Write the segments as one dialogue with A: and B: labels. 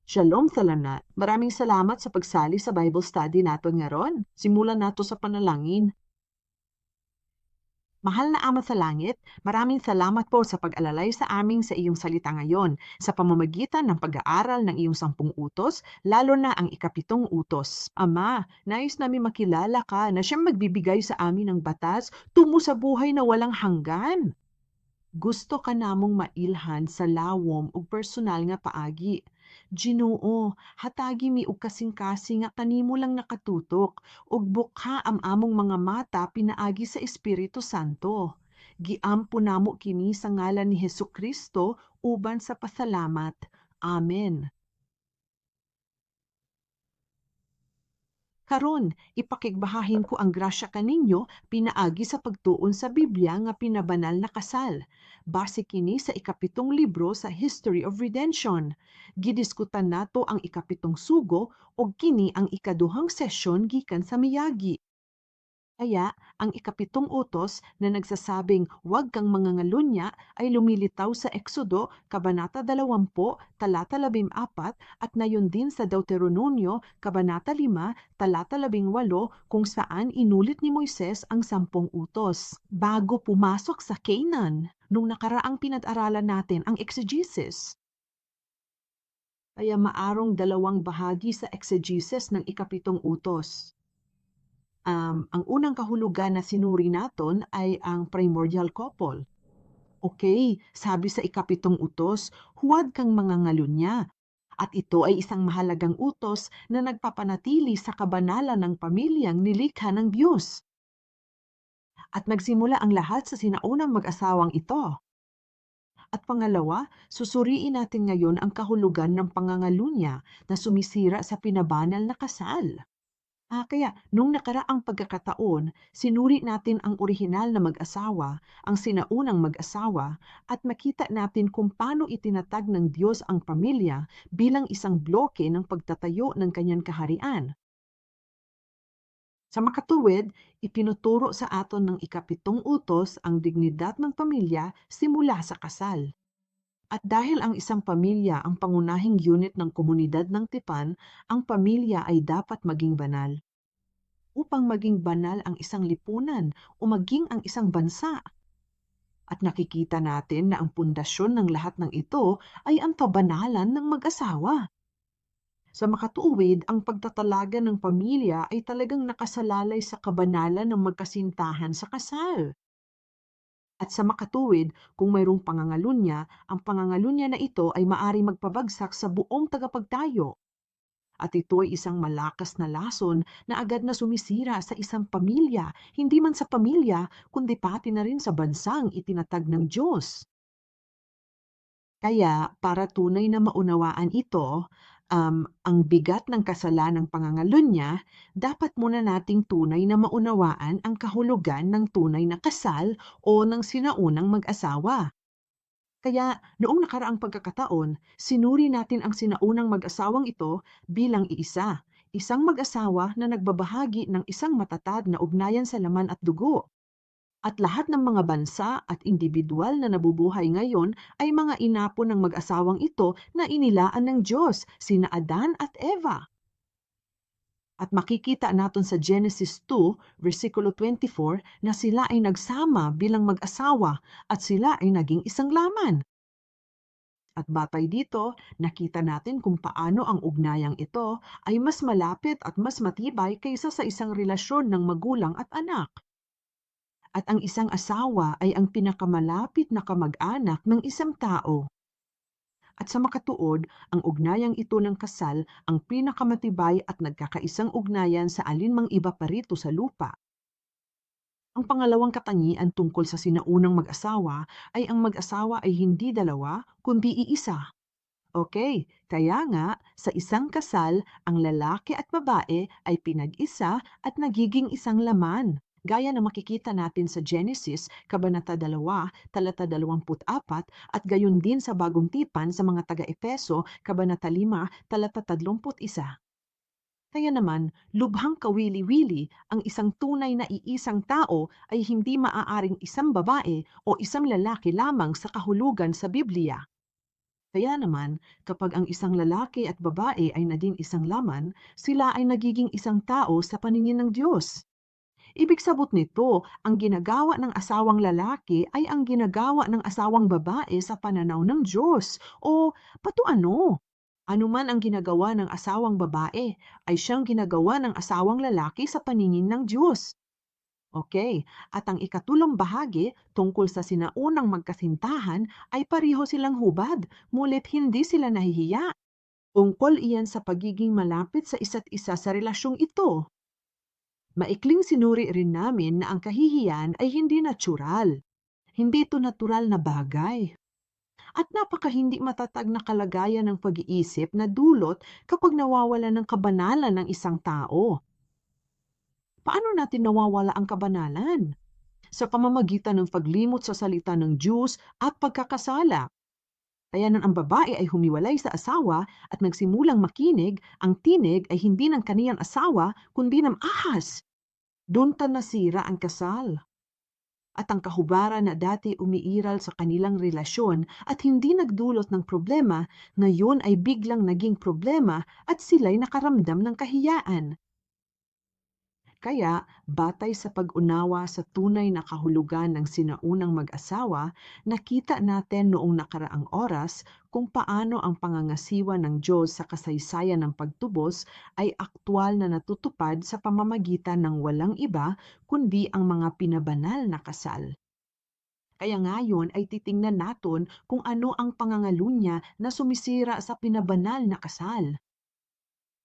A: Shalom sa lanat. Maraming salamat sa pagsali sa Bible study nato ngaron. Simulan nato sa panalangin. Mahal na Ama sa Langit, maraming salamat po sa pag-alalay sa amin sa iyong salita ngayon sa pamamagitan ng pag-aaral ng iyong 10 utos, lalo na ang ika-7 utos. Ama, nais namin makilala ka na siyang magbibigay sa amin ng batas tungo sa buhay na walang hanggan. Gusto ka namong mailhan sa lawom ug personal nga paagi. Ginoo, hatagi mi og kasing-kasing nga kanimo lang nakatutok ug bukha am among mga mata pinaagi sa Espiritu Santo. Giampo namo kini sa ngalan ni Hesukristo uban sa pasalamat. Amen. Karon, ipakigbahahin ko ang grasya kaninyo pinaagi sa pagtuon sa Biblia nga pinabanal na kasal. Base kini sa ika-7 libro sa History of Redemption. Gidiskutan nato ang ika-7 sugo o kini ang ika-2 sesyon gikan sa miyagi. Kaya, ang ika-7 utos na nagsasabing huwag kang mangangalunya ay lumilitaw sa Eksodo, Kabanata 20, talata 14 at nayon din sa Deuteronomio, Kabanata 5, talata 18 kung saan inulit ni Moises ang 10 utos. Bago pumasok sa Canaan, nung nakaraang pinag-aralan natin ang exegesis. Kaya maarong dalawang bahagi sa exegesis ng ika-7 utos. Ang unang kahulugan na sinuri naton ay ang primordial couple. Okay, sabi sa ika-7 utos, huwag kang mangangalunya. At ito ay isang mahalagang utos na nagpapanatili sa kabanalan ng pamilyang nilikha ng Diyos. At nagsimula ang lahat sa sinaunang mag-asawang ito. At pangalawa, susuriin natin ngayon ang kahulugan ng pangangalunya na sumisira sa pinabanal na kasal. Kaya nung nakaraang pagkakataon, sinuri natin ang orihinal na mag-asawa, ang sinaunang mag-asawa, at makita natin kung paano itinatag ng Diyos ang pamilya bilang isang bloke ng pagtatayo ng kanyang kaharian. Sa makatuwid, ipinuturo sa aton ng ika-7 utos ang dignidad ng pamilya simula sa kasal. At dahil ang isang pamilya ang pangunahing unit ng komunidad ng tipan, ang pamilya ay dapat maging banal. Upang maging banal ang isang lipunan o maging ang isang bansa. At nakikita natin na ang pundasyon ng lahat ng ito ay ang kabanalan ng mag-asawa. Sa makatuwid, ang pagtatalaga ng pamilya ay talagang nakasalalay sa kabanalan ng magkasintahan sa kasal. At sa makatuwid, kung mayroong pangangalunya, ang pangangalunya na ito ay maari magpabagsak sa buong tagapagtayo. At ito ay isang malakas na lason na agad na sumisira sa isang pamilya, hindi man sa pamilya, kundi pati na rin sa bansang itinatag ng Diyos. Kaya, para tunay na maunawaan ito, ang bigat ng kasalanang pangangalunya, dapat muna nating tunay na maunawaan ang kahulugan ng tunay na kasal o ng sinaunang mag-asawa. Kaya noong nakaraang pagkakataon, sinuri natin ang sinaunang mag-asawang ito bilang iisa, isang mag-asawa na nagbabahagi ng isang matatag na ugnayan sa laman at dugo. At lahat ng mga bansa at individual na nabubuhay ngayon ay mga inapo ng mag-asawang ito na inilaan ng Diyos, sina Adan at Eva. At makikita natin sa Genesis 2, versikulo 24, na sila ay nagsama bilang mag-asawa at sila ay naging isang laman. At batay dito, nakita natin kung paano ang ugnayang ito ay mas malapit at mas matibay kaysa sa isang relasyon ng magulang at anak. At ang isang asawa ay ang pinakamalapit na kamag-anak ng isang tao. At sa makatuod, ang ugnayang ito ng kasal ang pinakamatibay at nagkakaisang ugnayan sa alinmang iba pa rito sa lupa. Ang pangalawang katangian tungkol sa sinaunang mag-asawa ay ang mag-asawa ay hindi dalawa, kundi iisa. Okay, kaya nga, sa isang kasal, ang lalaki at babae ay pinag-isa at nagiging isang laman. Gaya na makikita natin sa Genesis, Kabanata 2, talata 24, at gayon din sa Bagong Tipan sa mga taga-Epeso, Kabanata 5, talata 31. Kaya naman, lubhang kawili-wili ang isang tunay na iisang tao ay hindi maaaring isang babae o isang lalaki lamang sa kahulugan sa Biblia. Kaya naman, kapag ang isang lalaki at babae ay naging isang laman, sila ay nagiging isang tao sa paningin ng Diyos. Ibig sabot nito, ang ginagawa ng asawang lalaki ay ang ginagawa ng asawang babae sa pananaw ng Diyos. O pato ano? Anuman ang ginagawa ng asawang babae ay siyang ginagawa ng asawang lalaki sa paningin ng Diyos. Okay, at ang ikatulong bahagi tungkol sa sinaunang magkasintahan ay pareho silang hubad, ngulit hindi sila nahihiya. Tungkol iyan sa pagiging malapit sa isa't isa sa relasyong ito. Maikling sinuri rin namin na ang kahihiyan ay hindi natural. Hindi ito natural na bagay. At napaka hindi matatag na kalagayan ng pag-iisip na dulot kapag nawawala ng kabanalan ng isang tao. Paano natin nawawala ang kabanalan? Sa pamamagitan ng paglimot sa salita ng Diyos at pagkakasala. Kaya nang ang babae ay humiwalay sa asawa at nagsimulang makinig, ang tinig ay hindi ng kaniyang asawa kundi ng ahas. Doon ta nasira ang kasal. At ang kahubaran na dati umiiral sa kanilang relasyon at hindi nagdulot ng problema, ngayon ay biglang naging problema at sila'y nakaramdam ng kahiyaan. Kaya, batay sa pag-unawa sa tunay na kahulugan ng sinaunang mag-asawa, nakita natin noong nakaraang oras kung paano ang pangangasiwa ng Diyos sa kasaysayan ng pagtubos ay aktwal na natutupad sa pamamagitan ng walang iba kundi ang mga pinabanal na kasal. Kaya ngayon ay titingnan natin kung ano ang pangangalunya na sumisira sa pinabanal na kasal.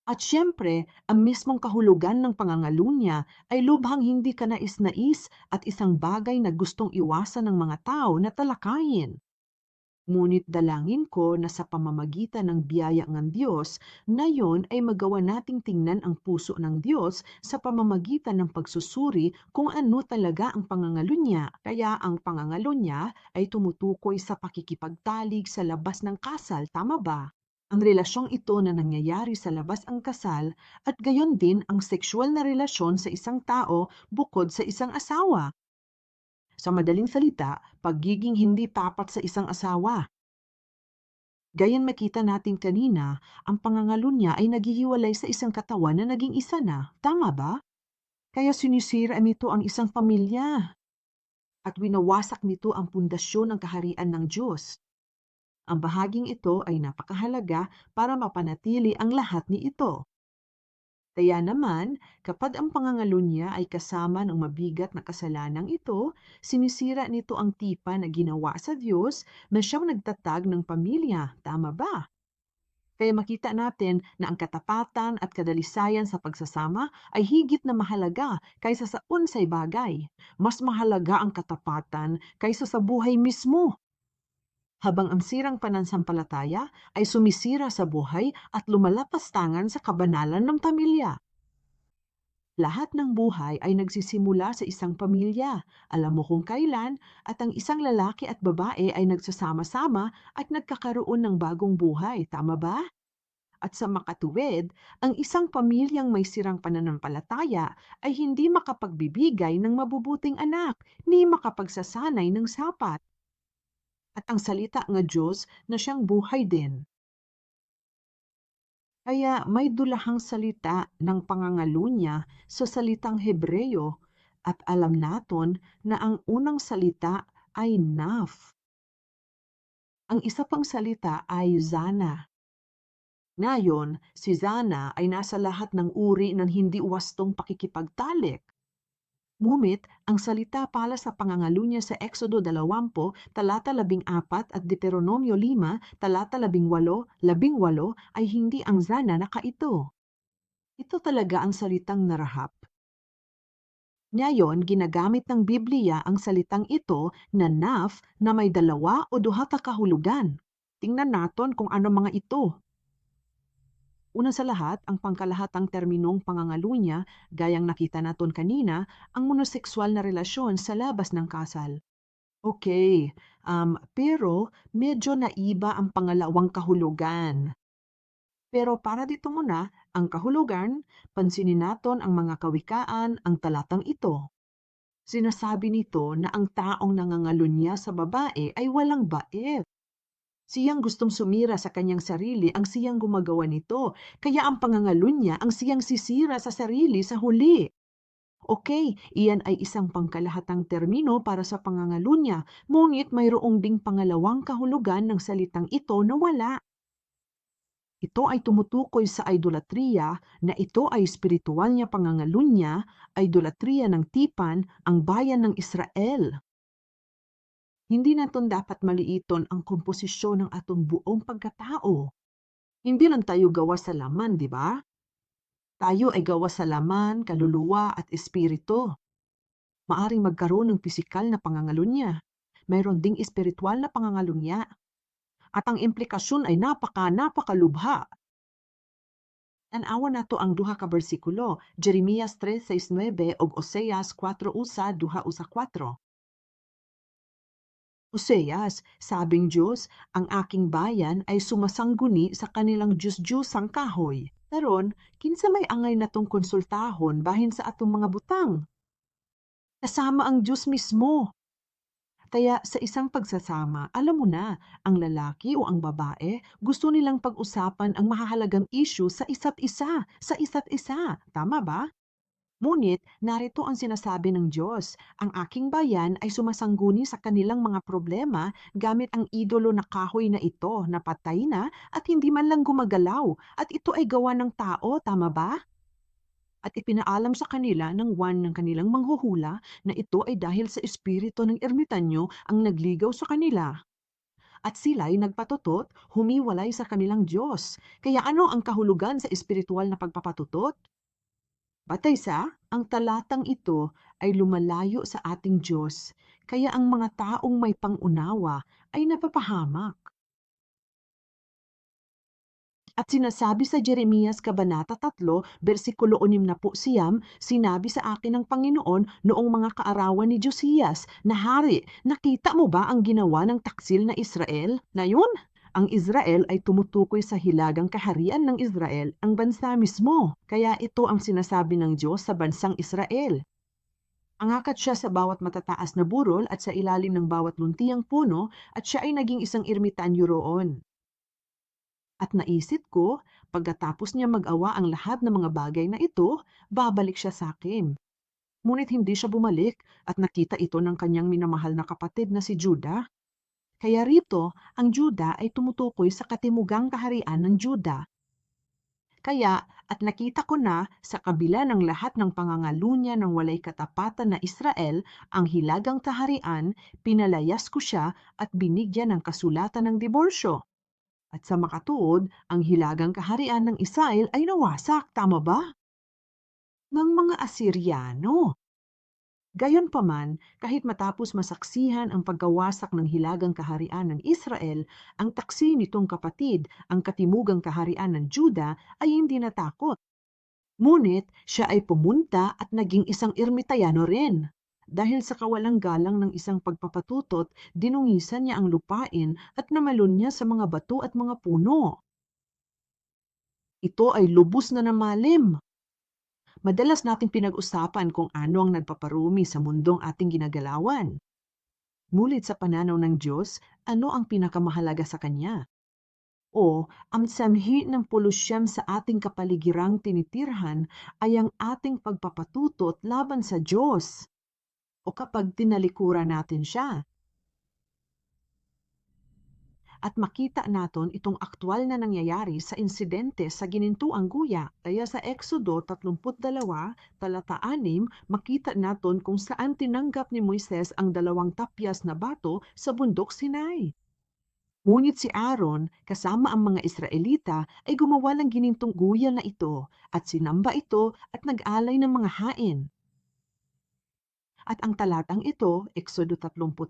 A: At siyempre, ang mismong kahulugan ng pangangalunya ay lubhang hindi kanais-nais at isang bagay na gustong iwasan ng mga tao na talakayin. Ngunit dalangin ko na sa pamamagitan ng biyaya ng Diyos, na yon ay magawa nating tingnan ang puso ng Diyos sa pamamagitan ng pagsusuri kung ano talaga ang pangangalunya. Kaya ang pangangalunya ay tumutukoy sa pakikipagtalig sa labas ng kasal, tama ba? Ang relasyong ito na nangyayari sa labas ang kasal at gayon din ang sexual na relasyon sa isang tao bukod sa isang asawa. Sa madaling salita, pagiging hindi tapat sa isang asawa. Gayon makita natin kanina, ang pangangalunya ay naghihiwalay sa isang katawan na naging isa na. Tama ba? Kaya sinisira nito ang isang pamilya at winawasak nito ang pundasyon ng kaharian ng Diyos. Ang bahaging ito ay napakahalaga para mapanatili ang lahat ni ito. Kaya naman, kapag ang pangangalunya ay kasama ng mabigat na kasalanang ito, sinisira nito ang tipan na ginawa sa Diyos na siyang nagtatag ng pamilya. Tama ba? Kaya makita natin na ang katapatan at kadalisayan sa pagsasama ay higit na mahalaga kaysa sa unsay bagay. Mas mahalaga ang katapatan kaysa sa buhay mismo. Habang ang sirang panansampalataya ay sumisira sa buhay at lumalapastangan sa kabanalan ng pamilya. Lahat ng buhay ay nagsisimula sa isang pamilya. Alam mo kung kailan at ang isang lalaki at babae ay nagsasama-sama at nagkakaroon ng bagong buhay. Tama ba? At sa makatuwid, ang isang pamilyang may sirang pananampalataya ay hindi makapagbibigay ng mabubuting anak, ni makapagsasanay ng sapat. At ang salita ng Diyos na siyang buhay din. Kaya may dulahang salita ng pangangalunya sa salitang Hebreyo at alam naton na ang unang salita ay naf. Ang isa pang salita ay zana. Ngayon, si zana ay nasa lahat ng uri ng hindi wastong pakikipagtalik. Ngunit, ang salita pala sa pangangalunya sa Exodo 20, talata 14 at Deuteronomio 5, talata 18 ay hindi ang zana na kaito. Ito talaga ang salitang narahap. Ngayon, ginagamit ng Biblia ang salitang ito na naf na may dalawa o duha ka kahulugan. Tingnan naton kung ano mga ito. Una sa lahat, ang pangkalahatang terminong pangangalunya, gayang nakita naton kanina, ang monosekswal na relasyon sa labas ng kasal. Okay, pero medyo naiba ang pangalawang kahulugan. Pero para dito muna, ang kahulugan, pansinin naton ang mga kawikaan, ang talatang ito. Sinasabi nito na ang taong nangangalunya sa babae ay walang bait. Siyang gustong sumira sa kanyang sarili ang siyang gumagawa nito, kaya ang pangangalunya ang siyang sisira sa sarili sa huli. Okay, iyan ay isang pangkalahatang termino para sa pangangalunya, ngunit mayroong ding pangalawang kahulugan ng salitang ito na wala. Ito ay tumutukoy sa idolatriya na ito ay espiritual niya pangangalunya, idolatriya ng tipan, ang bayan ng Israel. Hindi natin dapat maliiton ang komposisyon ng atong buong pagkatao. Hindi lang tayo gawa sa laman, di ba? Tayo ay gawa sa laman, kaluluwa at espiritu. Maaring magkaroon ng pisikal na pangangalunya. Mayroon ding espiritual na pangangalunya. At ang implikasyon ay napakalubha. Tanawa nato ang duha ka bersikulo, Jeremias 3:6-9 ug Oseas 4:1-4. Oseas, sabing Diyos, ang aking bayan ay sumasangguni sa kanilang Diyos-Diyosang kahoy. Karon, kinsa may angay natong konsultahon bahin sa atong mga butang? Kasama ang Diyos mismo. Kaya sa isang pagsasama, alam mo na, ang lalaki o ang babae gusto nilang pag-usapan ang mahahalagang issue sa isa't isa, sa isa't isa. Tama ba? Ngunit narito ang sinasabi ng Diyos, ang aking bayan ay sumasangguni sa kanilang mga problema gamit ang idolo na kahoy na ito na patay na at hindi man lang gumagalaw at ito ay gawa ng tao, tama ba? At ipinaalam sa kanila ng one ng kanilang manghuhula na ito ay dahil sa espiritu ng ermitanyo ang nagligaw sa kanila. At sila'y nagpatutot, humiwalay sa kanilang Diyos. Kaya ano ang kahulugan sa espiritual na pagpapatutot? Batay sa, ang talatang ito ay lumalayo sa ating Diyos, kaya ang mga taong may pangunawa ay napapahamak. At sinasabi sa Jeremias Kabanata 3, versikulo 6, sinabi sa akin ng Panginoon noong mga kaarawan ni Josias na hari, nakita mo ba ang ginawa ng taksil na Israel? Ngayon, ang Israel ay tumutukoy sa hilagang kaharian ng Israel, ang bansa mismo. Kaya ito ang sinasabi ng Diyos sa bansang Israel. Angakat siya sa bawat matataas na burol at sa ilalim ng bawat luntiang puno at siya ay naging isang ermitanyo roon. At naisip ko, pagkatapos niya mag-awa ang lahat ng mga bagay na ito, babalik siya sa akin. Ngunit hindi siya bumalik at nakita ito ng kanyang minamahal na kapatid na si Juda. Kaya rito, ang Juda ay tumutukoy sa katimugang kaharian ng Juda. Kaya, at nakita ko na sa kabila ng lahat ng pangangalunya ng walay katapatan na Israel, ang hilagang kaharian, pinalayas ko siya at binigyan ng kasulatan ng diborsyo. At sa makatuod, ang hilagang kaharian ng Israel ay nawasak, tama ba? Ng mga Asiryano. Gayunpaman, kahit matapos masaksihan ang pagkawasak ng hilagang kaharian ng Israel, ang taksi nitong kapatid, ang katimugang kaharian ng Juda, ay hindi natakot. Ngunit siya ay pumunta at naging isang ermitayano rin. Dahil sa kawalang galang ng isang pagpapatutot, dinungisan niya ang lupain at namalon niya sa mga bato at mga puno. Ito ay lubos na namalim. Madalas nating pinag-usapan kung ano ang nagpaparumi sa mundong ating ginagalawan. Ngunit sa pananaw ng Diyos, ano ang pinakamahalaga sa Kanya? O ang sanhi ng polusyon sa ating kapaligirang tinitirhan ay ang ating pagpapatutot laban sa Diyos o kapag tinalikuran natin siya. At makita naton itong aktwal na nangyayari sa insidente sa ginintuang guya. Kaya sa Exodo 32, talata 6, makita naton kung saan tinanggap ni Moises ang 2 tapyas na bato sa bundok Sinai. Ngunit si Aaron, kasama ang mga Israelita, ay gumawa ng ginintong guya na ito at sinamba ito at nag-alay ng mga hain. At ang talatang ito, Exodo 32,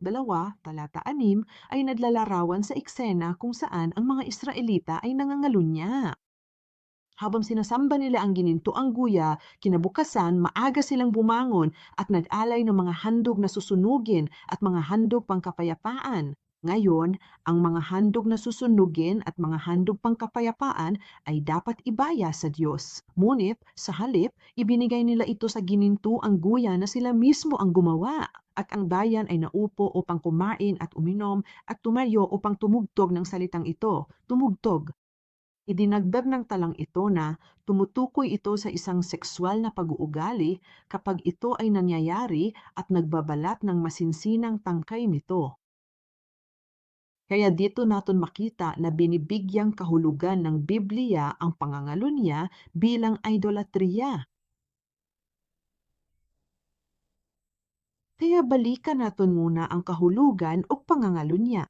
A: talata 6, ay naglalarawan sa eksena kung saan ang mga Israelita ay nangangalunya. Habang sinasamba nila ang ginintoang guya, kinabukasan maaga silang bumangon at nag-alay ng mga handog na susunugin at mga handog pangkapayapaan. Ngayon, ang mga handog na susunugin at mga handog pangkapayapaan ay dapat ibaya sa Diyos. Ngunit, sa halip, ibinigay nila ito sa ginintuang guya na sila mismo ang gumawa. At ang bayan ay naupo upang kumain at uminom at tumayo upang tumugtog ng salitang ito. Tumugtog. Idinagdag ng talang ito na tumutukoy ito sa isang sexual na pag-uugali kapag ito ay nangyayari at nagbabalat ng masinsinang tangkay nito. Kaya dito natin makita na binibigyang kahulugan ng Biblia ang pangangalunya bilang idolatriya. Kaya balikan natin muna ang kahulugan o pangangalunya.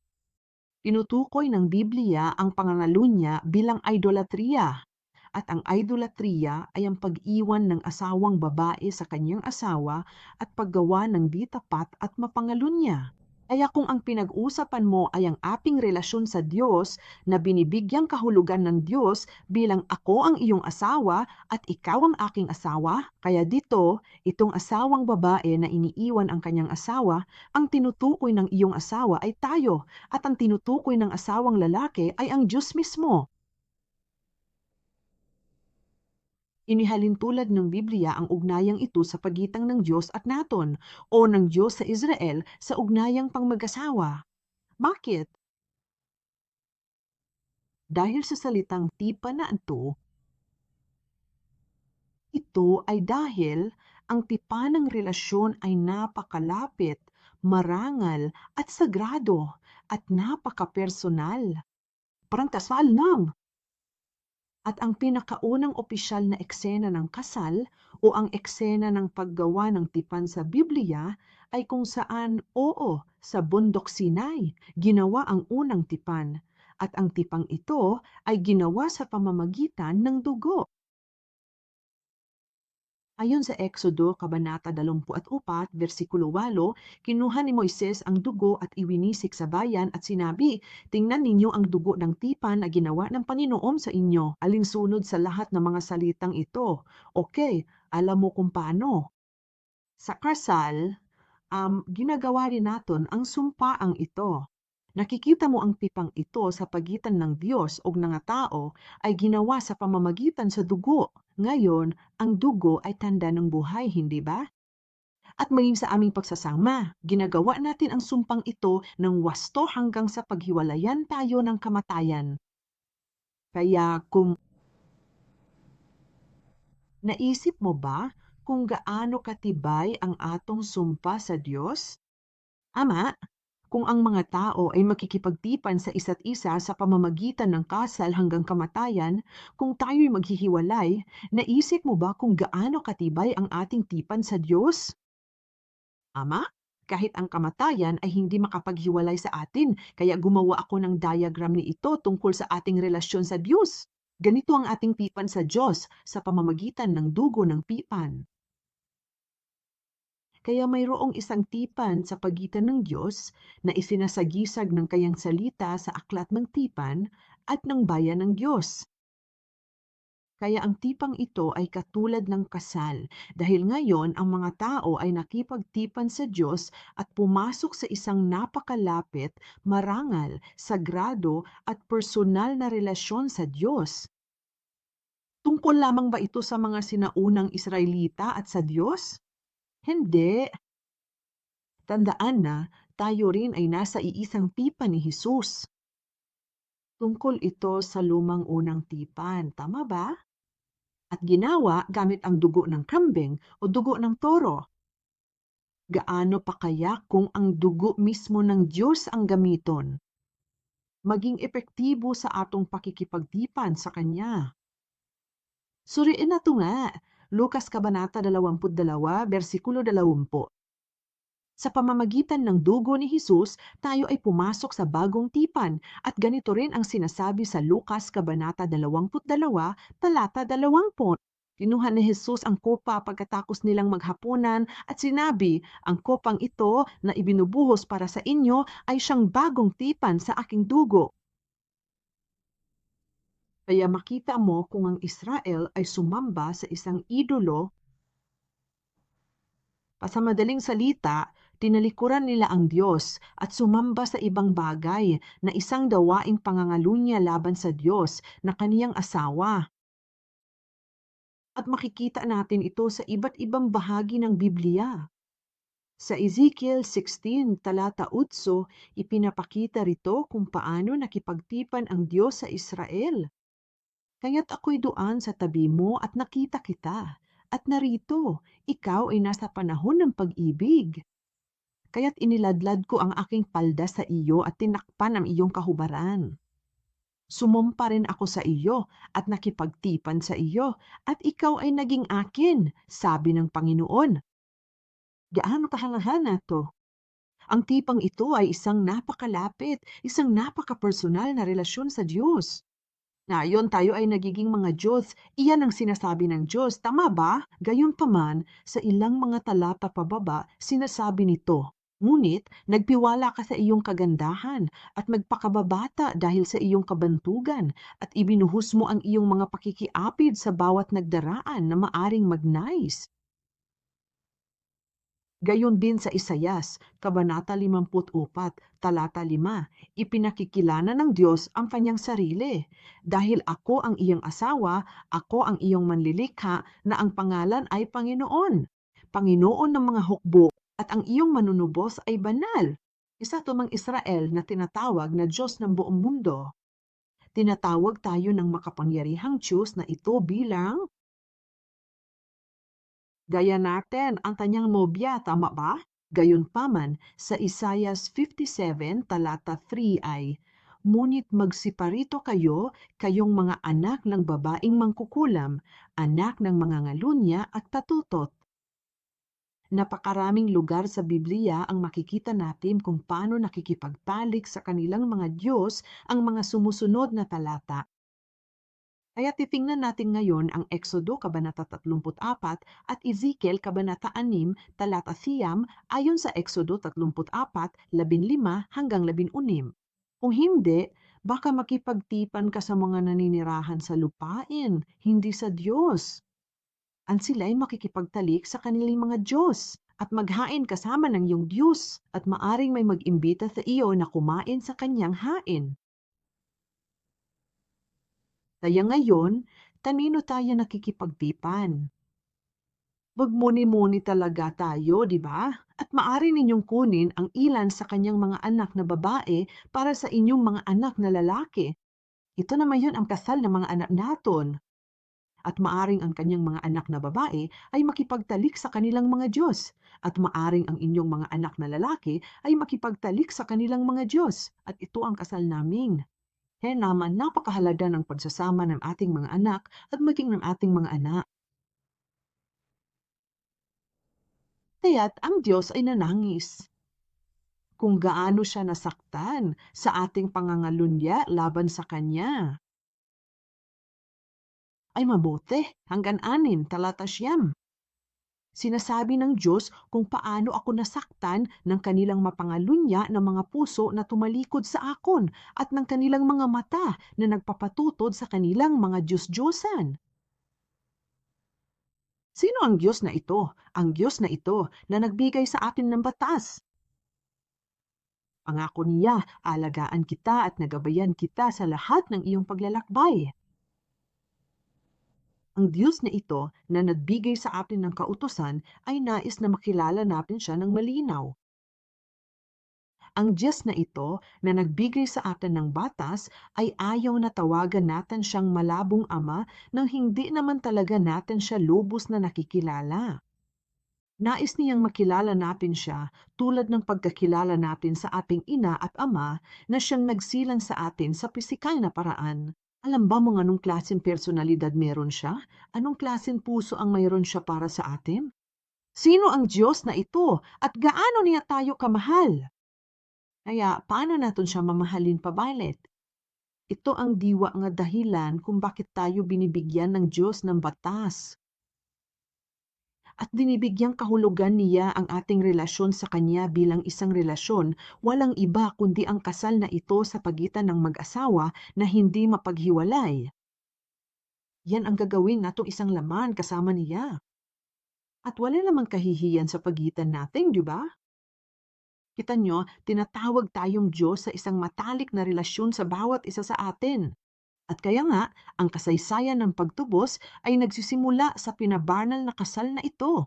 A: Tinutukoy ng Biblia ang pangangalunya bilang idolatriya. At ang idolatriya ay ang pag-iwan ng asawang babae sa kanyang asawa at paggawa ng di tapat at mapangalunya. Kaya kung ang pinag-usapan mo ay ang ating relasyon sa Diyos na binibigyang kahulugan ng Diyos bilang ako ang iyong asawa at ikaw ang aking asawa, kaya dito, itong asawang babae na iniiwan ang kanyang asawa, ang tinutukoy ng iyong asawa ay tayo at ang tinutukoy ng asawang lalaki ay ang Diyos mismo. Inihalintulad ng Biblia ang ugnayang ito sa pagitan ng Diyos at naton o ng Diyos sa Israel sa ugnayang pangmag-asawa. Bakit? Dahil sa salitang tipan na ito ay dahil ang tipan ng relasyon ay napakalapit, marangal at sagrado at napaka-personal. Parang tasal lang. At ang pinakaunang opisyal na eksena ng kasal o ang eksena ng paggawa ng tipan sa Biblia ay kung saan, oo, sa bundok Sinai, ginawa ang unang tipan. At ang tipang ito ay ginawa sa pamamagitan ng dugo. Ayon sa Exodo, Kabanata 24, versikulo 8, kinuha ni Moises ang dugo at iwinisik sa bayan at sinabi, tingnan ninyo ang dugo ng tipan na ginawa ng Panginoon sa inyo, alinsunod sa lahat ng mga salitang ito. Okay, alam mo kung paano. Sa kasal, ginagawa rin natin ang sumpaang ito. Nakikita mo ang tipang ito sa pagitan ng Diyos o ng tao ay ginawa sa pamamagitan sa dugo. Ngayon, ang dugo ay tanda ng buhay, hindi ba? At maging sa aming pagsasama, ginagawa natin ang sumpang ito ng wasto hanggang sa paghiwalayan tayo ng kamatayan. Kaya kung naisip mo ba kung gaano katibay ang atong sumpa sa Diyos? Ama, kung ang mga tao ay makikipagtipan sa isa't isa sa pamamagitan ng kasal hanggang kamatayan, kung tayo'y maghihiwalay, naisip mo ba kung gaano katibay ang ating tipan sa Diyos? Ama, kahit ang kamatayan ay hindi makapaghiwalay sa atin, kaya gumawa ako ng diagram ni ito tungkol sa ating relasyon sa Diyos. Ganito ang ating tipan sa Diyos sa pamamagitan ng dugo ng pipan. Kaya mayroong isang tipan sa pagitan ng Diyos na isinasagisag ng kanyang salita sa aklat ng tipan at ng bayan ng Diyos. Kaya ang tipang ito ay katulad ng kasal dahil ngayon ang mga tao ay nakipagtipan sa Diyos at pumasok sa isang napakalapit, marangal, sagrado at personal na relasyon sa Diyos. Tungkol lamang ba ito sa mga sinaunang Israelita at sa Diyos? Hindi. Tandaan na tayo rin ay nasa iisang tipan ni Jesus. Tungkol ito sa lumang unang tipan, tama ba? At ginawa gamit ang dugo ng kambing o dugo ng toro. Gaano pa kaya kung ang dugo mismo ng Diyos ang gamiton? Maging epektibo sa atong pakikipagtipan sa Kanya. Suriin na ito nga, Lucas Kabanata 22, versikulo 20. Sa pamamagitan ng dugo ni Jesus, tayo ay pumasok sa bagong tipan at ganito rin ang sinasabi sa Lucas Kabanata 22, talata 20. Kinuha ni Jesus ang kopa pagkatapos nilang maghapunan at sinabi, ang kopang ito na ibinubuhos para sa inyo ay siyang bagong tipan sa aking dugo. Kaya makita mo kung ang Israel ay sumamba sa isang idolo. Sa madaling salita, Tinalikuran nila ang Diyos at sumamba sa ibang bagay na isang dawaing pangangalunya laban sa Diyos na kaniyang asawa. At makikita natin ito sa iba't ibang bahagi ng Biblia. Sa Ezekiel 16, talata 8, ipinapakita rito kung paano nakipagtipan ang Diyos sa Israel. Kaya't ako'y doon sa tabi mo at nakita kita. At narito, ikaw ay nasa panahon ng pag-ibig. Kaya't iniladlad ko ang aking palda sa iyo at tinakpan ang iyong kahubaran. Sumumpa rin ako sa iyo at nakipagtipan sa iyo at ikaw ay naging akin, sabi ng Panginoon. Gaano kahalaga to? Ang tipang ito ay isang napakalapit, isang napaka-personal na relasyon sa Diyos. Ngayon tayo ay nagiging mga Diyos, iyan ang sinasabi ng Diyos, tama ba? Gayunpaman, sa ilang mga talata pababa, sinasabi nito, ngunit nagpiwala ka sa iyong kagandahan at magpakababata dahil sa iyong kabantugan at ibinuhos mo ang iyong mga pakikiapid sa bawat nagdaraan na maaring magnais. Gayon din sa Isayas, Kabanata 54, Talata 5, ipinakikilala ng Diyos ang kanyang sarili. Dahil ako ang iyong asawa, ako ang iyong manlilikha na ang pangalan ay Panginoon. Panginoon ng mga hukbo at ang iyong manunubos ay banal. Isa tumang Israel na tinatawag na Diyos ng buong mundo. Tinatawag tayo ng makapangyarihang Diyos na ito bilang gaya natin ang kanyang nobya, tama ba? Gayunpaman, sa Isaiah 57, talata 3 ay, ngunit magsiparito kayo, kayong mga anak ng babaeng mangkukulam, anak ng mga ngalunya at patutot. Napakaraming lugar sa Biblia ang makikita natin kung paano nakikipagtalik sa kanilang mga Diyos ang mga sumusunod na talata. Kaya titingnan natin ngayon ang Exodo Kabanata 34 at Ezekiel Kabanata 6, talata 6 ayon sa Exodo 34, 15 hanggang 16. Kung hindi, baka makipagtipan ka sa mga naninirahan sa lupain, hindi sa Diyos. At sila ay makikipagtalik sa kanilang mga Diyos at maghain kasama ng iyong Diyos at maaring may mag-imbita sa iyo na kumain sa kanyang hain. Kaya ngayon, kanino tayo nakikipagtipan? Magmuni-muni talaga tayo, di ba? At maaari ninyong kunin ang ilan sa kanyang mga anak na babae para sa inyong mga anak na lalaki. Ito naman yun ang kasal ng mga anak naton. At maaring ang kanyang mga anak na babae ay makipagtalik sa kanilang mga Diyos. At maaring ang inyong mga anak na lalaki ay makipagtalik sa kanilang mga Diyos. At ito ang kasal namin. Kaya naman, napakahalaga ng pagsasama ng ating mga anak at maging ng ating mga anak. Kaya't ang Diyos ay nanangis. Kung gaano siya nasaktan sa ating pangangalunya laban sa Kanya. Ay mabuti, hanggang 6, talata 9. Sinasabi ng Diyos kung paano ako nasaktan ng kanilang mapangalunya ng mga puso na tumalikod sa akon at ng kanilang mga mata na nagpapatutod sa kanilang mga Diyos-Diyosan. Sino ang Diyos na ito? Ang Diyos na ito na nagbigay sa atin ng batas. Pangako niya, alagaan kita at nagabayan kita sa lahat ng iyong paglalakbay. Ang Diyos na ito na nagbigay sa atin ng kautusan ay nais na makilala natin siya ng malinaw. Ang Diyos na ito na nagbigay sa atin ng batas ay ayaw na tawagan natin siyang malabong ama nang hindi naman talaga natin siya lubos na nakikilala. Nais niyang makilala natin siya tulad ng pagkakilala natin sa ating ina at ama na siyang nagsilang sa atin sa pisikal na paraan. Alam ba mo anong klaseng personalidad meron siya? Anong klaseng puso ang mayroon siya para sa atin? Sino ang Diyos na ito at gaano niya tayo kamahal? Kaya paano natin siya mamahalin pabalit? Ito ang diwa nga dahilan kung bakit tayo binibigyan ng Diyos ng batas. At binibigyang kahulugan niya ang ating relasyon sa Kanya bilang isang relasyon, walang iba kundi ang kasal na ito sa pagitan ng mag-asawa na hindi mapaghiwalay. Yan ang gagawin natong isang laman kasama niya. At wala namang kahihiyan sa pagitan natin, di ba? Kita nyo, tinatawag tayong Diyos sa isang matalik na relasyon sa bawat isa sa atin. At kaya nga, ang kasaysayan ng pagtubos ay nagsisimula sa pinabanal na kasal na ito.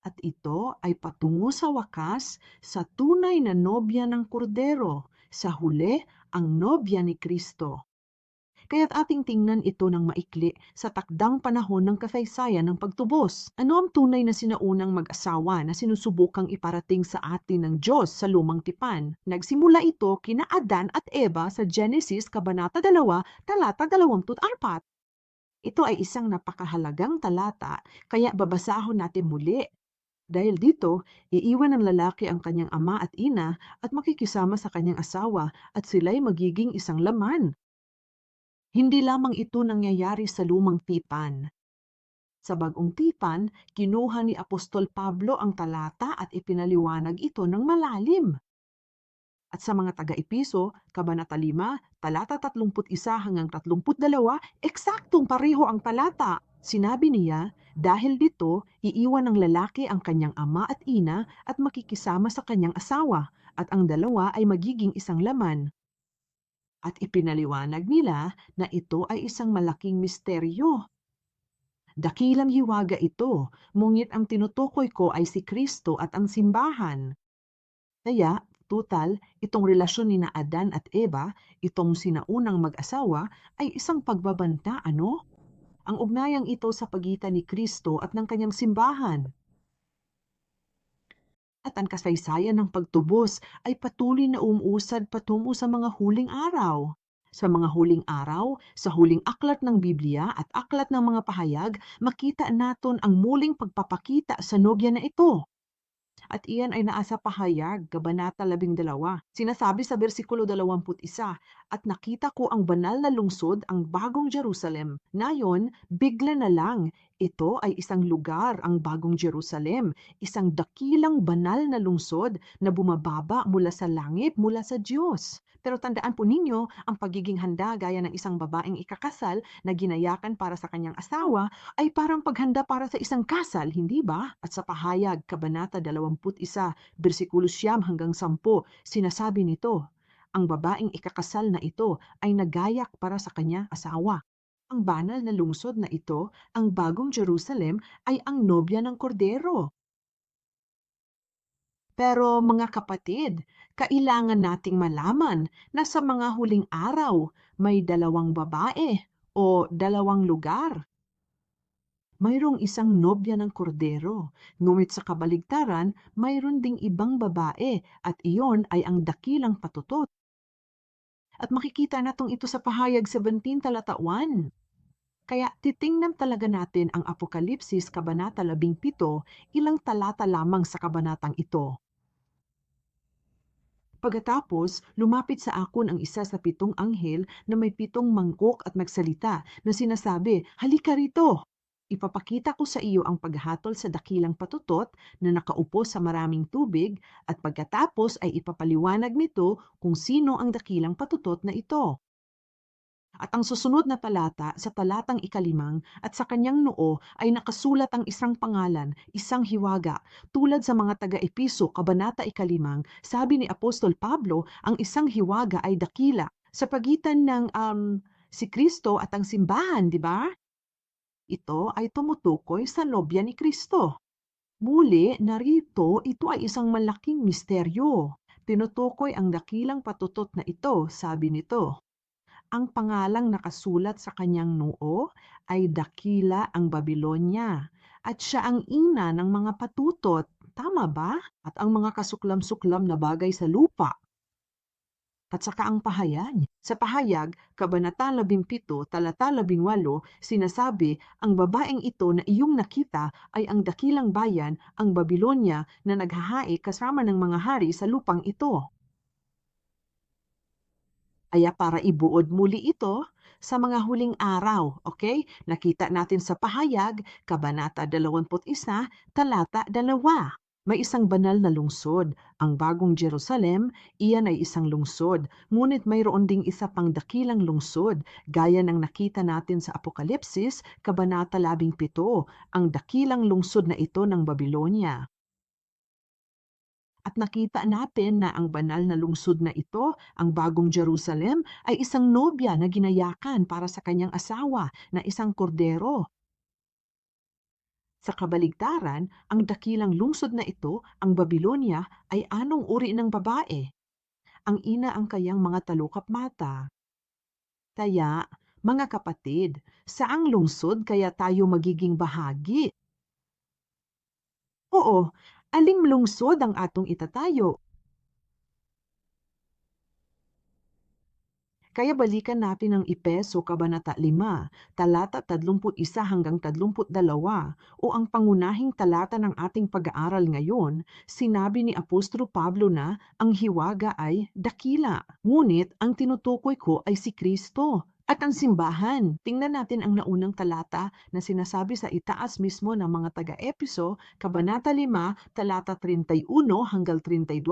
A: At ito ay patungo sa wakas sa tunay na nobya ng kordero, sa huli ang nobya ni Kristo. Kaya't ating tingnan ito ng maikli sa takdang panahon ng kasaysayan ng pagtubos. Ano ang tunay na sinaunang mag-asawa na sinusubukang iparating sa atin ng Diyos sa lumang tipan? Nagsimula ito kina Adan at Eva sa Genesis Kabanata 2, talata 24. Ito ay isang napakahalagang talata, kaya babasahon natin muli. Dahil dito, iiwan ng lalaki ang kanyang ama at ina at makikisama sa kanyang asawa at sila'y magiging isang laman. Hindi lamang ito nangyayari sa lumang tipan. Sa bagong tipan, kinuha ni Apostol Pablo ang talata at ipinaliwanag ito ng malalim. At sa mga taga-Episo, Kabanata 5, talata 31 hanggang 32, eksaktong pareho ang talata. Sinabi niya, dahil dito, iiwan ng lalaki ang kanyang ama at ina at makikisama sa kanyang asawa, at ang dalawa ay magiging isang laman. At ipinaliwanag nila na ito ay isang malaking misteryo. Dakilang hiwaga ito, ngunit ang tinutukoy ko ay si Kristo at ang simbahan. Kaya, tutal, itong relasyon ni na Adan at Eva, itong sinaunang mag-asawa, ay isang pagbabanta, ano? Ang ugnayang ito sa pagitan ni Kristo at ng kanyang simbahan. At ang kasaysayan ng pagtubos ay patuloy na umuusad patungo sa mga huling araw. Sa mga huling araw, sa huling aklat ng Biblia at aklat ng mga pahayag, makita naton ang muling pagpapakita sa nobya na ito. At iyan ay naasa pahayag, Kabanata 12. Sinasabi sa bersikulo 21, at nakita ko ang banal na lungsod, ang bagong Jerusalem. Ngayon, bigla na lang, ito ay isang lugar, ang bagong Jerusalem, isang dakilang banal na lungsod na bumababa mula sa langit, mula sa Diyos. Pero tandaan po ninyo, ang pagiging handa gaya ng isang babaeng ikakasal na ginayakan para sa kanyang asawa ay parang paghanda para sa isang kasal, hindi ba? At sa pahayag, Kabanata 21, bersikulo 9 hanggang 10, sinasabi nito, ang babaeng ikakasal na ito ay nagayak para sa kanyang asawa. Ang banal na lungsod na ito, ang bagong Jerusalem, ay ang nobya ng kordero. Pero mga kapatid, kailangan nating malaman na sa mga huling araw, may dalawang babae o dalawang lugar. Mayroong isang nobya ng kordero, ngunit sa kabaligtaran, mayroon ding ibang babae at iyon ay ang dakilang patutot. At makikita natong ito sa pahayag 17 talata 1. Kaya titingnan talaga natin ang Apokalipsis Kabanata 17, ilang talata lamang sa kabanatang ito. Pagkatapos, lumapit sa akon ang isa sa 7 anghel na may 7 mangkok at nagsalita na sinasabi, halika rito! Ipapakita ko sa iyo ang paghatol sa dakilang patutot na nakaupo sa maraming tubig at pagkatapos ay ipapaliwanag nito kung sino ang dakilang patutot na ito. At ang susunod na talata sa talatang 5 at sa kanyang noo ay nakasulat ang isang pangalan, isang hiwaga. Tulad sa mga taga-Episo, Kabanata 5, sabi ni Apostol Pablo, ang isang hiwaga ay dakila sa pagitan ng si Kristo at ang simbahan, di ba? Ito ay tumutukoy sa nobya ni Kristo. Muli, narito, ito ay isang malaking misteryo. Tinutukoy ang dakilang patutot na ito, sabi nito. Ang pangalang nakasulat sa kanyang noo ay Dakila ang Babilonya at siya ang ina ng mga patutot. Tama ba? At ang mga kasuklam-suklam na bagay sa lupa. At saka ang pahayag. Sa pahayag, Kabanata 17, talata 18, sinasabi, ang babaeng ito na iyong nakita ay ang dakilang bayan, ang Babilonya na naghahain kasama ng mga hari sa lupang ito. Kaya para ibuod muli ito sa mga huling araw, okay? Nakita natin sa pahayag, Kabanata 21, talata 2. May isang banal na lungsod, ang bagong Jerusalem, iyan ay isang lungsod. Ngunit mayroon ding isa pang dakilang lungsod, gaya ng nakita natin sa Apokalipsis, Kabanata 17, ang dakilang lungsod na ito ng Babylonia. At nakita natin na ang banal na lungsod na ito, ang bagong Jerusalem, ay isang nobya na ginayakan para sa kanyang asawa na isang kordero. Sa kabaligtaran, ang dakilang lungsod na ito, ang Babylonia, ay anong uri ng babae? Ang ina ang kayang mga talukap-mata. Kaya, mga kapatid, saang lungsod kaya tayo magiging bahagi? Oo, aling lungsod ang atong itatayo? Kaya balikan natin ang Epeso Kabanata 5, talata 31 hanggang 32, o ang pangunahing talata ng ating pag-aaral ngayon, sinabi ni Apostolo Pablo na ang hiwaga ay dakila, ngunit ang tinutukoy ko ay si Kristo. At ang simbahan, tingnan natin ang naunang talata na sinasabi sa itaas mismo ng mga taga-Epeso, Kabanata 5, talata 31 hanggang 32.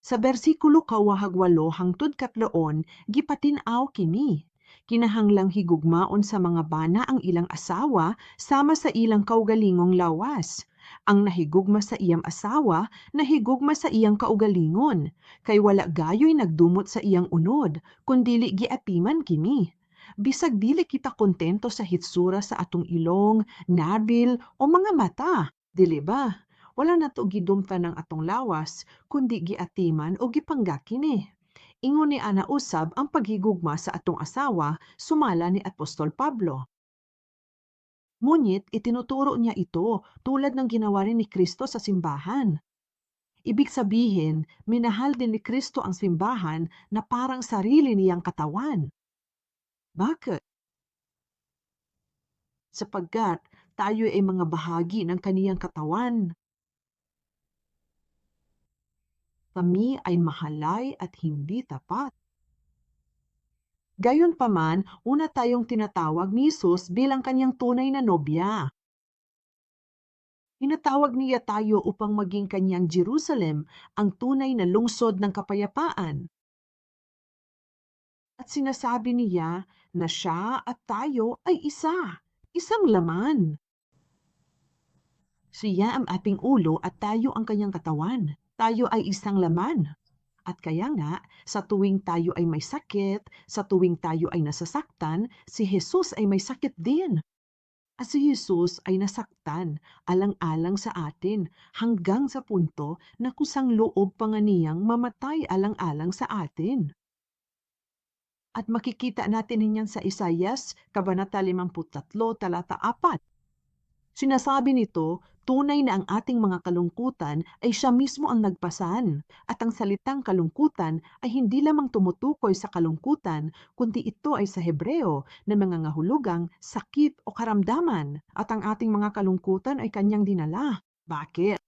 A: Sa bersikulo 28 hangtod 3, gipatin-aw kini. Kinahanglang higugmaon sa mga bana ang ilang asawa sama sa ilang kaugalingong lawas. Ang nahigugma sa iyang asawa, nahigugma sa iyang kaugalingon, kay wala gayoy nagdumot sa iyang unod, kundili giapiman kini. Bisag dili kita kontento sa hitsura sa atong ilong, nabil o mga mata, dili ba? Wala na to gidumta ng atong lawas, kundi giatiman o gipangga kini. Ingon ni ana usab ang paghigugma sa atong asawa, sumala ni Apostol Pablo. Ngunit itinuturo niya ito tulad ng ginawa rin ni Kristo sa simbahan. Ibig sabihin, minahal din ni Kristo ang simbahan na parang sarili niyang katawan. Bakit? Sapagkat tayo ay mga bahagi ng kaniyang katawan. Kami ay mahalay at hindi tapat. Gayunpaman, una tayong tinatawag ni Jesus bilang kanyang tunay na nobya. Tinatawag niya tayo upang maging kanyang Jerusalem, ang tunay na lungsod ng kapayapaan. At sinasabi niya na siya at tayo ay isa, isang laman. Siya ang ating ulo at tayo ang kanyang katawan. Tayo ay isang laman. At kaya nga, sa tuwing tayo ay may sakit, sa tuwing tayo ay nasasaktan, si Jesus ay may sakit din. At si Jesus ay nasaktan, alang-alang sa atin, hanggang sa punto na kusang loob pa nga niyang mamatay alang-alang sa atin. At makikita natin yan sa Isaias, Kabanata 53, talata 4. Sinasabi nito, tunay na ang ating mga kalungkutan ay siya mismo ang nagpasan, at ang salitang kalungkutan ay hindi lamang tumutukoy sa kalungkutan, kundi ito ay sa Hebreo na mga ngahulugang sakit o karamdaman, at ang ating mga kalungkutan ay kanyang dinala. Bakit?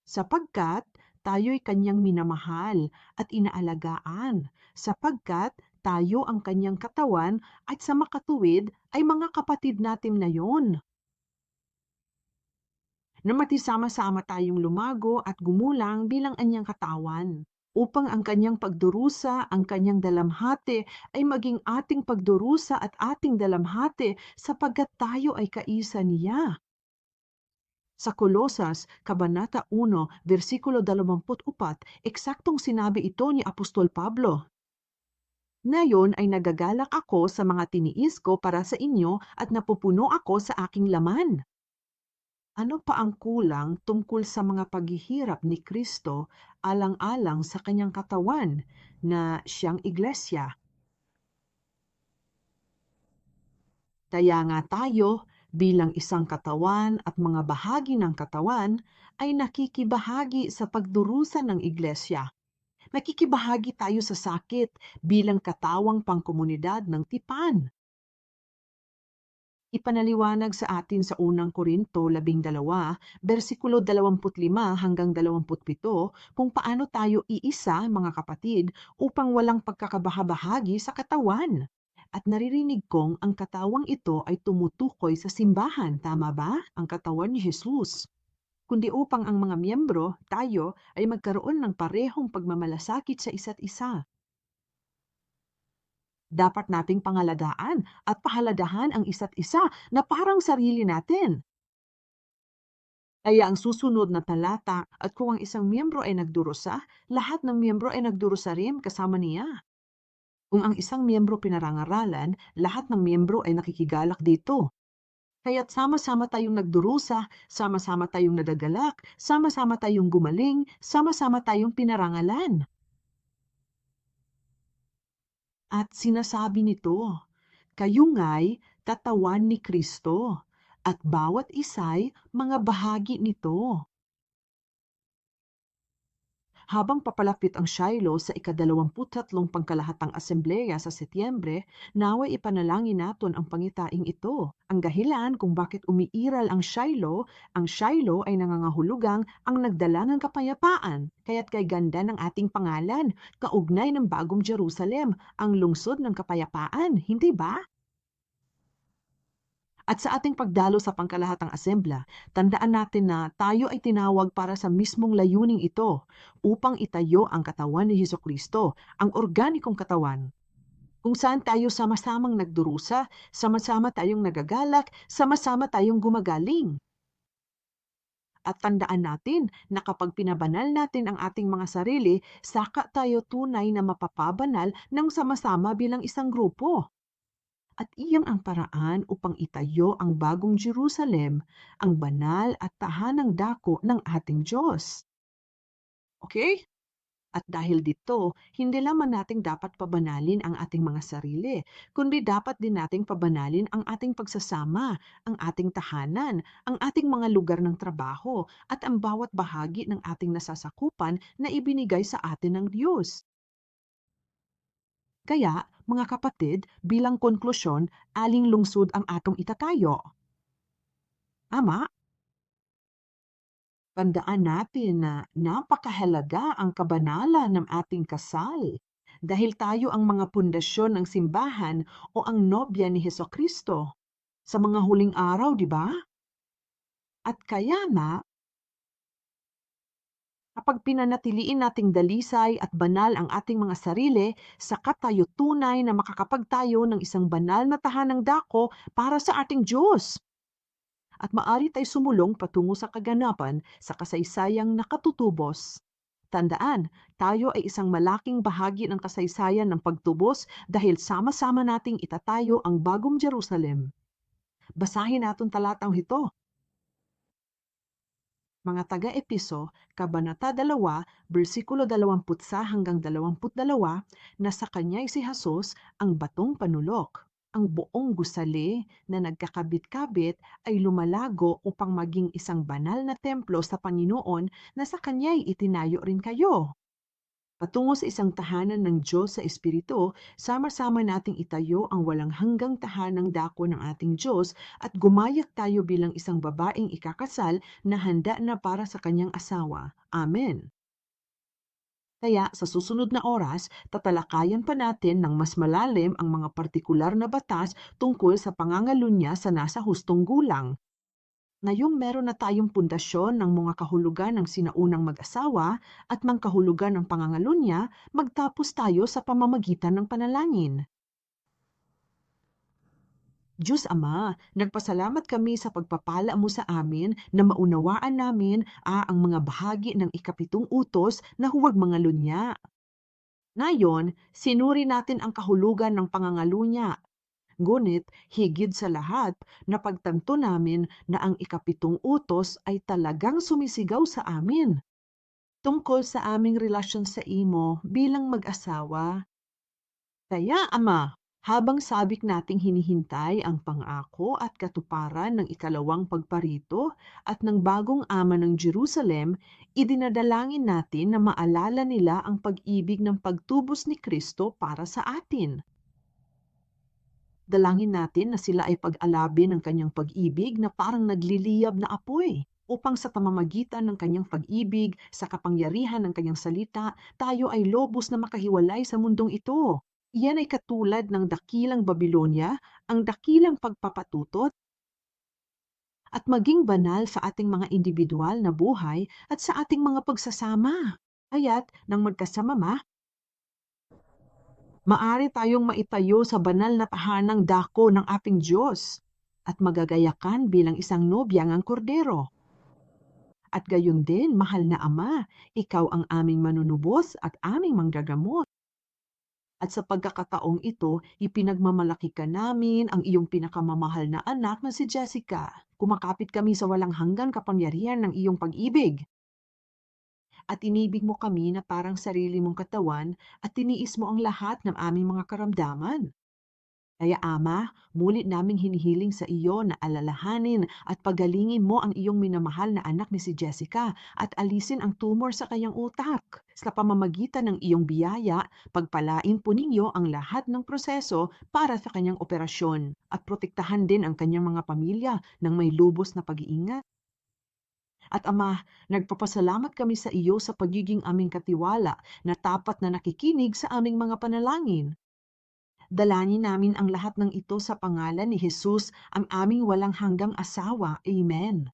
A: Sapagkat tayo'y kanyang minamahal at inaalagaan, sapagkat tayo ang kanyang katawan at sa makatuwid ay mga kapatid natin na yon. Na matisama-sama tayong lumago at gumulang bilang anyang katawan, upang ang kanyang pagdurusa, ang kanyang dalamhati ay maging ating pagdurusa at ating dalamhati sapagkat tayo ay kaisa niya. Sa Kolosas, Kabanata 1, versikulo 24, eksaktong sinabi ito ni Apostol Pablo. Ngayon ay nagagalak ako sa mga tiniis ko para sa inyo at napupuno ako sa aking laman. Ano pa ang kulang tungkol sa mga paghihirap ni Kristo alang-alang sa kanyang katawan na siyang iglesia? Kaya nga tayo, bilang isang katawan at mga bahagi ng katawan, ay nakikibahagi sa pagdurusa ng iglesia. Nakikibahagi tayo sa sakit bilang katawang pangkomunidad ng tipan. Ipanaliwanag sa atin sa unang Korinto 12, bersikulo 25 hanggang 27 kung paano tayo iisa, mga kapatid, upang walang pagkakabahabahagi sa katawan. At naririnig kong ang katawang ito ay tumutukoy sa simbahan, tama ba? Ang katawan ni Jesus. Kundi upang ang mga miyembro, tayo, ay magkaroon ng parehong pagmamalasakit sa isa't isa. Dapat nating pangalagaan at pahalagahan ang isa't isa na parang sarili natin. Kaya ang susunod na talata, at kung ang isang miyembro ay nagdurusa, lahat ng miyembro ay nagdurusa rin kasama niya. Kung ang isang miyembro pinarangaralan, lahat ng miyembro ay nakikigalak dito. Kaya't sama-sama tayong nagdurusa, sama-sama tayong nagagalak, sama-sama tayong gumaling, sama-sama tayong pinarangalan. At sinasabi nito, kayo nga'y katawan ni Kristo, at bawat isa'y mga bahagi nito. Habang papalapit ang Shiloh sa ika-23 pangkalahatang asembleya sa Setyembre, naway ipanalangin naton ang pangitaing ito. Ang dahilan kung bakit umiiral ang Shiloh ay nangangahulugang ang nagdala ng kapayapaan. Kaya't kay ganda ng ating pangalan, kaugnay ng bagong Jerusalem, ang lungsod ng kapayapaan, hindi ba? At sa ating pagdalo sa pangkalahatang asembla, tandaan natin na tayo ay tinawag para sa mismong layuning ito upang itayo ang katawan ni Hesukristo, ang organikong katawan. Kung saan tayo sama-samang nagdurusa, sama-sama tayong nagagalak, sama-sama tayong gumagaling. At tandaan natin na kapag pinabanal natin ang ating mga sarili, saka tayo tunay na mapapabanal ng sama-sama bilang isang grupo. At iyan ang paraan upang itayo ang bagong Jerusalem, ang banal at tahanang dako ng ating Diyos. Okay? At dahil dito, hindi lamang nating dapat pabanalin ang ating mga sarili, kundi dapat din nating pabanalin ang ating pagsasama, ang ating tahanan, ang ating mga lugar ng trabaho, at ang bawat bahagi ng ating nasasakupan na ibinigay sa atin ng Diyos. Kaya, mga kapatid, bilang konklusyon, aling lungsod ang atong itatayo? Ama, tandaan natin na napakahalaga ang kabanalan ng ating kasal. Dahil tayo ang mga pundasyon ng simbahan o ang nobya ni Hesukristo. Sa mga huling araw, di ba? At kaya nga, kapag pinanatiliin nating dalisay at banal ang ating mga sarili, sakat tayo tunay na makakapagtayo ng isang banal na tahanang dako para sa ating Diyos. At maari tayo sumulong patungo sa kaganapan sa kasaysayang nakatutubos. Tandaan, tayo ay isang malaking bahagi ng kasaysayan ng pagtubos dahil sama-sama nating itatayo ang bagong Jerusalem. Basahin natin talatang ito. Mga taga-Episo, Kabanata 2, versikulo 21 hanggang 22, na sa kanya'y si Jesus ang batong panulok. Ang buong gusali na nagkakabit-kabit ay lumalago upang maging isang banal na templo sa Panginoon na sa kanya'y itinayo rin kayo. Patungo sa isang tahanan ng Diyos sa Espiritu, sama-sama nating itayo ang walang hanggang tahanang dako ng ating Diyos at gumayak tayo bilang isang babaeng ikakasal na handa na para sa kanyang asawa. Amen. Kaya sa susunod na oras, tatalakayan pa natin ng mas malalim ang mga partikular na batas tungkol sa pangangalunya sa nasa hustong gulang. Ngayong meron na tayong pundasyon ng mga kahulugan ng sinaunang mag-asawa at mga kahulugan ng pangangalunya, magtapos tayo sa pamamagitan ng panalangin. Diyos Ama, nagpasalamat kami sa pagpapala mo sa amin na maunawaan namin ang mga bahagi ng ikapitong utos na huwag mangalunya. Ngayon, sinuri natin ang kahulugan ng pangangalunya. Ngunit higit sa lahat, napagtanto namin na ang ikapitong utos ay talagang sumisigaw sa amin tungkol sa aming relasyon sa imo bilang mag-asawa. Kaya Ama, habang sabik nating hinihintay ang pangako at katuparan ng ikalawang pagparito at ng bagong ama ng Jerusalem, idinadalangin natin na maalala nila ang pag-ibig ng pagtubos ni Kristo para sa atin. Dalangin natin na sila ay pag-alabin ng kanyang pag-ibig na parang nagliliyab na apoy, upang sa pamamagitan ng kanyang pag-ibig, sa kapangyarihan ng kanyang salita, tayo ay lobos na makahiwalay sa mundong ito. Iyan ay katulad ng dakilang Babylonia, ang dakilang pagpapatutot, at maging banal sa ating mga individual na buhay at sa ating mga pagsasama. Kaya't, nang magkasama maari tayong maitayo sa banal na tahanang dako ng ating Diyos at magagayakan bilang isang nobya ngang kordero. At gayon din, mahal na Ama, ikaw ang aming manunubos at aming manggagamot. At sa pagkakataong ito, ipinagmamalaki ka namin ang iyong pinakamamahal na anak na si Jessica. Kumakapit kami sa walang hanggang kapangyarihan ng iyong pag-ibig. At inibig mo kami na parang sarili mong katawan at tiniis mo ang lahat ng aming mga karamdaman. Kaya Ama, mulit naming hinihiling sa iyo na alalahanin at pagalingin mo ang iyong minamahal na anak ni si Jessica at alisin ang tumor sa kanyang utak. Sa pamamagitan ng iyong biyaya, pagpalain po ninyo ang lahat ng proseso para sa kanyang operasyon at protektahan din ang kanyang mga pamilya ng may lubos na pag-iingat. At Ama, nagpapasalamat kami sa iyo sa pagiging aming katiwala na tapat na nakikinig sa aming mga panalangin. Dalangin namin ang lahat ng ito sa pangalan ni Jesus, ang aming walang hanggang asawa. Amen.